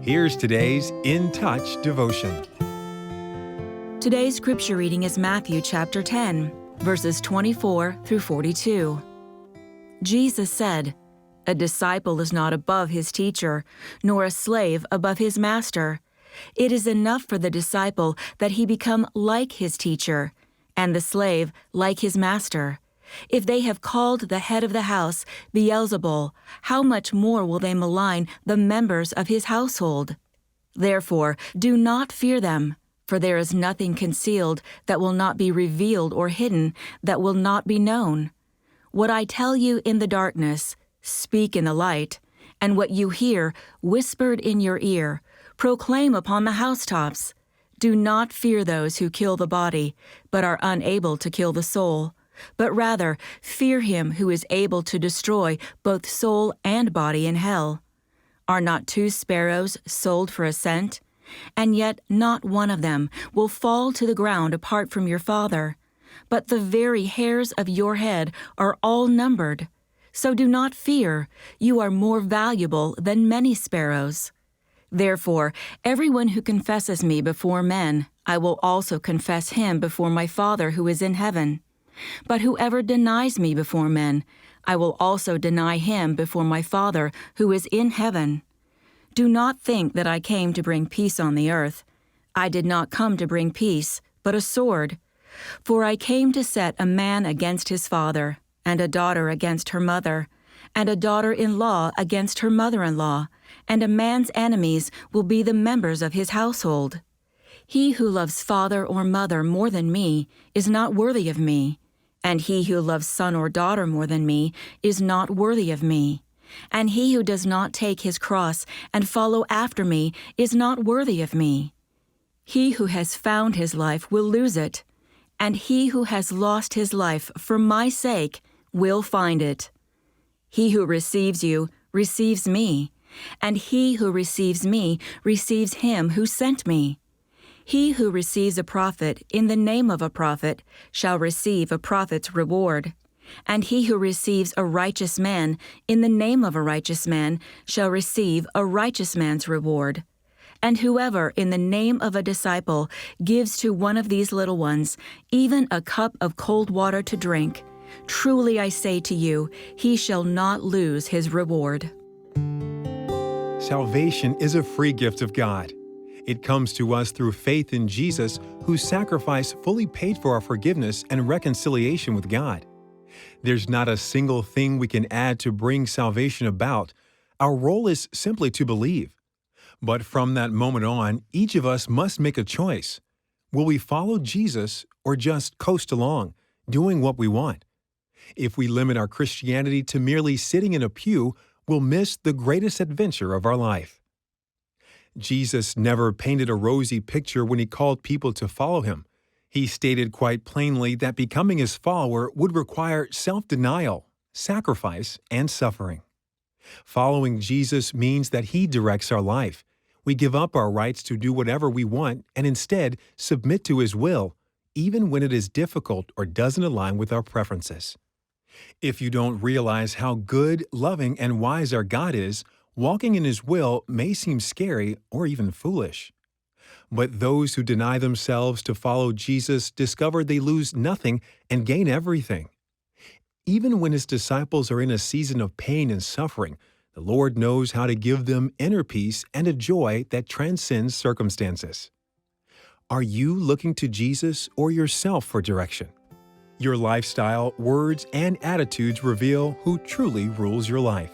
Here's today's In Touch devotion. Today's scripture reading is Matthew chapter 10, verses 24 through 42. Jesus said, "A disciple is not above his teacher, nor a slave above his master. It is enough for the disciple that he become like his teacher, and the slave like his master. If they have called the head of the house Beelzebul, how much more will they malign the members of his household? Therefore, do not fear them, for there is nothing concealed that will not be revealed or hidden that will not be known. What I tell you in the darkness, speak in the light, and what you hear whispered in your ear, proclaim upon the housetops. Do not fear those who kill the body, but are unable to kill the soul. But rather, fear him who is able to destroy both soul and body in hell. Are not 2 sparrows sold for a cent? And yet not one of them will fall to the ground apart from your Father. But the very hairs of your head are all numbered. So do not fear, you are more valuable than many sparrows. Therefore, everyone who confesses me before men, I will also confess him before my Father who is in heaven. But whoever denies me before men, I will also deny him before my Father who is in heaven. Do not think that I came to bring peace on the earth. I did not come to bring peace, but a sword. For I came to set a man against his father, and a daughter against her mother, and a daughter-in-law against her mother-in-law, and a man's enemies will be the members of his household. He who loves father or mother more than me is not worthy of me, and he who loves son or daughter more than me is not worthy of me. And he who does not take his cross and follow after me is not worthy of me. He who has found his life will lose it, and he who has lost his life for my sake will find it. He who receives you receives me, and he who receives me receives him who sent me. He who receives a prophet in the name of a prophet shall receive a prophet's reward, and he who receives a righteous man in the name of a righteous man shall receive a righteous man's reward. And whoever in the name of a disciple gives to one of these little ones even a cup of cold water to drink, truly I say to you, he shall not lose his reward." Salvation is a free gift of God. It comes to us through faith in Jesus, whose sacrifice fully paid for our forgiveness and reconciliation with God. There's not a single thing we can add to bring salvation about. Our role is simply to believe. But from that moment on, each of us must make a choice. Will we follow Jesus or just coast along, doing what we want? If we limit our Christianity to merely sitting in a pew, we'll miss the greatest adventure of our life. Jesus never painted a rosy picture when he called people to follow him. He stated quite plainly that becoming his follower would require self-denial, sacrifice, and suffering. Following Jesus means that he directs our life. We give up our rights to do whatever we want and instead submit to his will, even when it is difficult or doesn't align with our preferences. If you don't realize how good, loving, and wise our God is, walking in his will may seem scary or even foolish. But those who deny themselves to follow Jesus discover they lose nothing and gain everything. Even when his disciples are in a season of pain and suffering, the Lord knows how to give them inner peace and a joy that transcends circumstances. Are you looking to Jesus or yourself for direction? Your lifestyle, words, and attitudes reveal who truly rules your life.